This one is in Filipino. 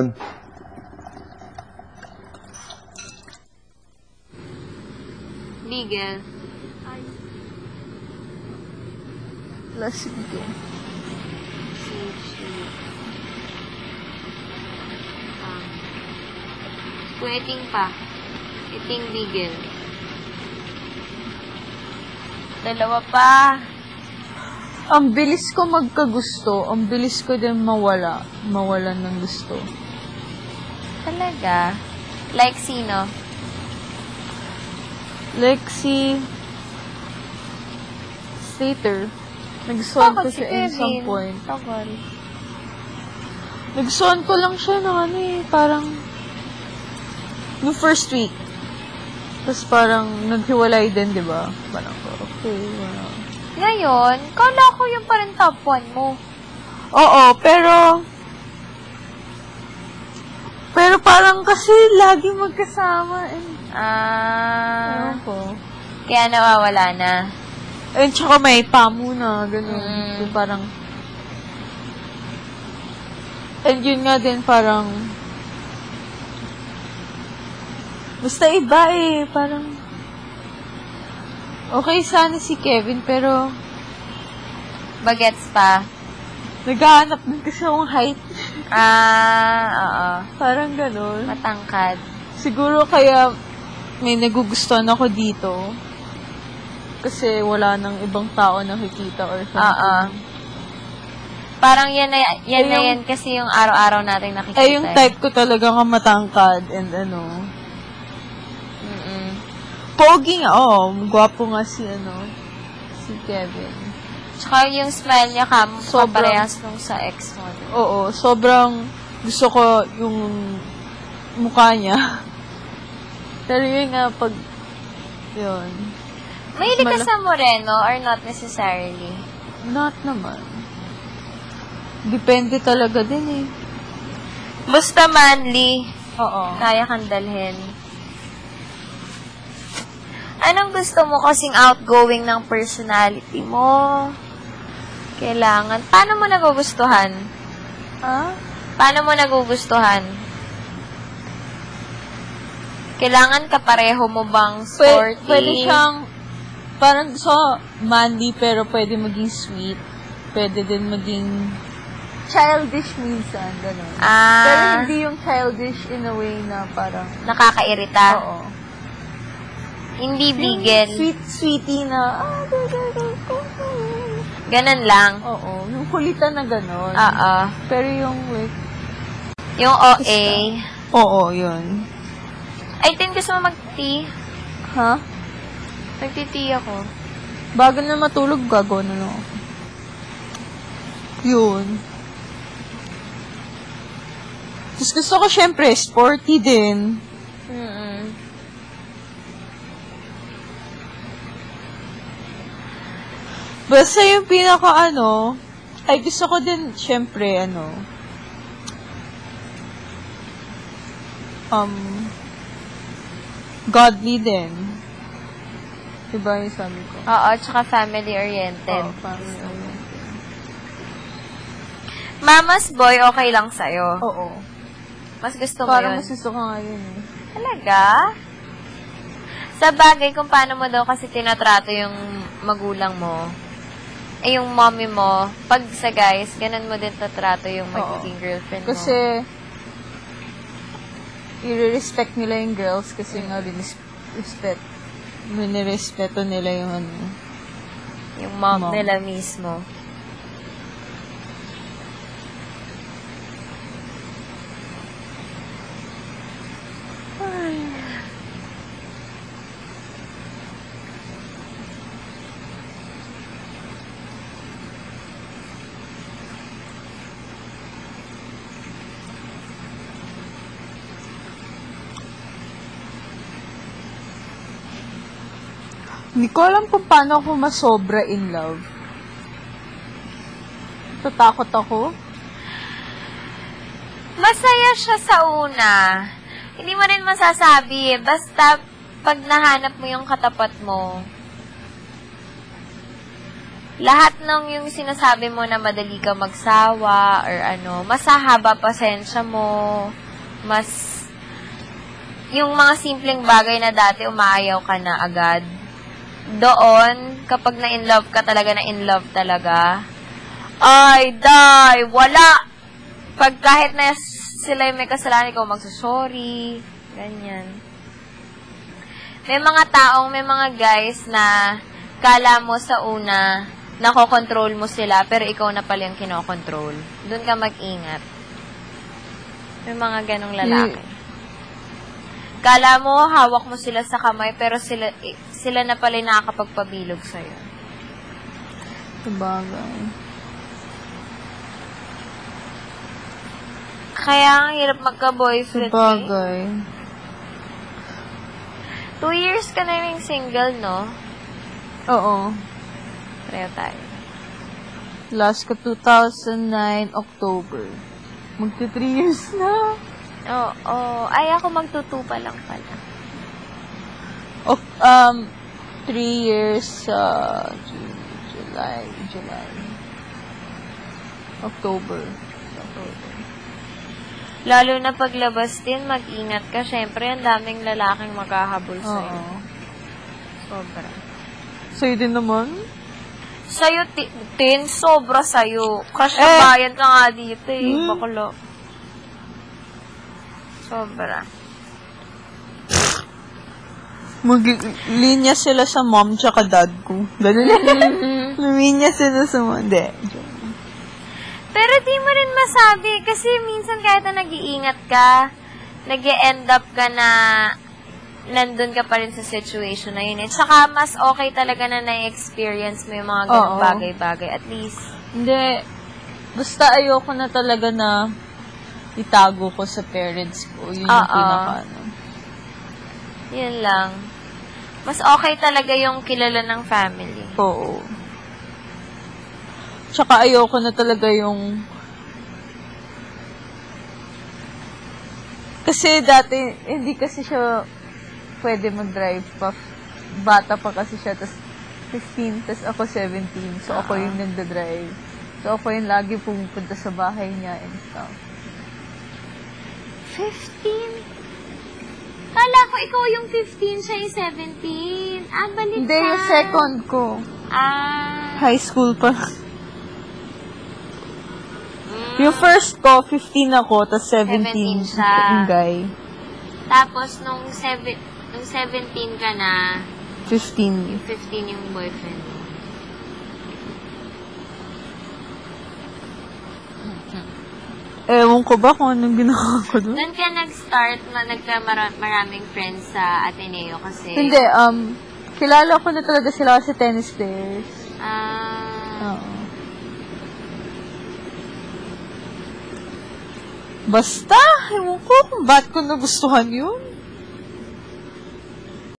naman. Bigel. Lasing ko. Kung iting pa. Iting bigel. Dalawa pa. Ang bilis ko magkagusto, ang bilis ko din mawalan ng gusto. Talaga? Like sino? Like si Slater. Nag-son ko siya in some point. Tagal. Nag-son ko lang siya ng ano eh, parang no first week. Tapos parang naghiwalay din, di ba? Parang, okay, wala. Ngayon, kala ko yung pa rin top 1 mo. Oo, pero parang kasi lagi magkasama. Ewan ko. Kaya nawawala na. And tsaka may pamo na, gano'n. So, parang, and yun nga din, parang, basta iba eh, parang, okay sana si Kevin, pero, Bagets pa. naghahanap din kasi akong height. Oo. Parang gano'n. Matangkad. Siguro kaya may nagugustuhan ako dito. Kasi wala nang ibang tao nakikita or something. Parang yan kasi yung araw-araw natin nakikita. Yung type ko talaga nga matangkad and ano. Pogi nga, gwapo nga si Kevin. Tsaka yung smile niya parehas nung sa ex mo. Oo, sobrang gusto ko yung mukha niya. Pero yun nga, yun. Mahilig ka sa moreno or not necessarily? Not naman. Depende talaga din eh. Basta manly. Oo. Kaya kang dalhin. Anong gusto mo kasing outgoing ng personality mo? Kailangan. Paano mo nagugustuhan? Paano mo nagugustuhan? Kailangan kapareho mo bang sporty? Pwede siyang, parang manly pero pwede maging sweet. Pwede din maging childish minsan, gano'n. Pero hindi yung childish in a way na parang nakakairita. Oo. Hindi bigel. Sweetie na, Ganon lang. Oo. Yung kulitan na gano'n. Oo. Pero yung like, yung OA. Oo, yun. I think gusto mo mag-tea. Ha? Nagti-tea ako. Bago na matulog, gagawin na ako. Yun. Tapos gusto ko syempre, sporty din. Basta yung pinaka ay gusto ko din, syempre, godly din. Diba yung sabi ko? Oo, tsaka family-oriented. Oo, family-oriented. Mama's boy, okay lang sa'yo. Oo. Mas gusto mo Parang yun? mas gusto ko nga yun eh. Talaga? Sa bagay, kung paano mo daw kasi tinatrato yung magulang mo, yung mommy mo, pag sa guys, ganun mo din tatrato yung magiging girlfriend mo. Kasi, i-respect nila yung girls kasi nga nirespeto nila yung yung mom nila mismo. Hindi ko alam kung paano ako masobra in love. Tatakot ako. Masaya siya sa una. Hindi mo rin masasabi eh. Basta, pag nahanap mo yung katapat mo, lahat ng yung sinasabi mo na madali ka magsawa or ano, mas hahaba pasensya mo, mas yung mga simpleng bagay na dati umaayaw ka na agad. Doon, kapag na-in love ka talaga, na-in love talaga, ay, wala! Pag kahit na sila yung may kasalanan, ikaw magsasorry, ganyan. May mga guys na kala mo sa una, nakokontrol mo sila, pero ikaw na pala yung kinokontrol. Doon ka mag-ingat. May mga ganong lalaki. Kala mo, hawak mo sila sa kamay, pero sila na pala yung nakakapagpabilog sa'yo. Sabagay. Kaya ang hirap magka-boyfriend. Sabagay. 2 years ka na rin single, no? Oo. Pareho tayo. Last ko 2009, October. Magti 3 years na. Oo. Ay, ako magtutu pa lang pala. 3 years, July. October. Lalo na paglabas din, mag-ingat ka. Siyempre, ang daming lalaking maghahabol sa'yo. Oo. Sobra. Sa'yo din naman? Sa'yo, Tin, sobra sa'yo. Crush na bayan ka nga dito eh. Bakla. Sobra. Linya sila sa mom tsaka dad ko. Ganun. Linya sila sa mom. Hindi. Pero di mo rin masabi. Kasi minsan kahit na nag-iingat ka, nag-e-end up ka na nandun ka pa rin sa situation na yun. At saka mas okay talaga na na-experience mo yung mga ganong bagay-bagay. At least. Hindi. Basta ayoko na talaga na itago ko sa parents ko. Yun yung pinaka-ano. Yun lang. Mas okay talaga yung kilala ng family. Oo. Tsaka ayoko na talaga yung... Kasi dati, hindi kasi siya pwede mag-drive pa. Bata pa kasi siya. Tapos 15, tapos ako 17. So ako yung nagda-drive. So ako yung lagi pumupunta sa bahay niya and stuff. 15? Kala ko ikaw yung 15, siya yung 17. Baliktad. Hindi, yung second ko. High school pa. Yung first ko, 15 ako, tapos 17 siya. Yung guy. Tapos, nung 17 ka na, 15. yung 15 yung boyfriend mo. Ewan ko ba kung anong ginawa ko doon? Doon ka nag-start, maraming friends sa Ateneo kasi... Hindi, kilala ko na talaga sila kasi tennis players. Oo. Basta, ewan ko kung ba't ko nagustuhan yun.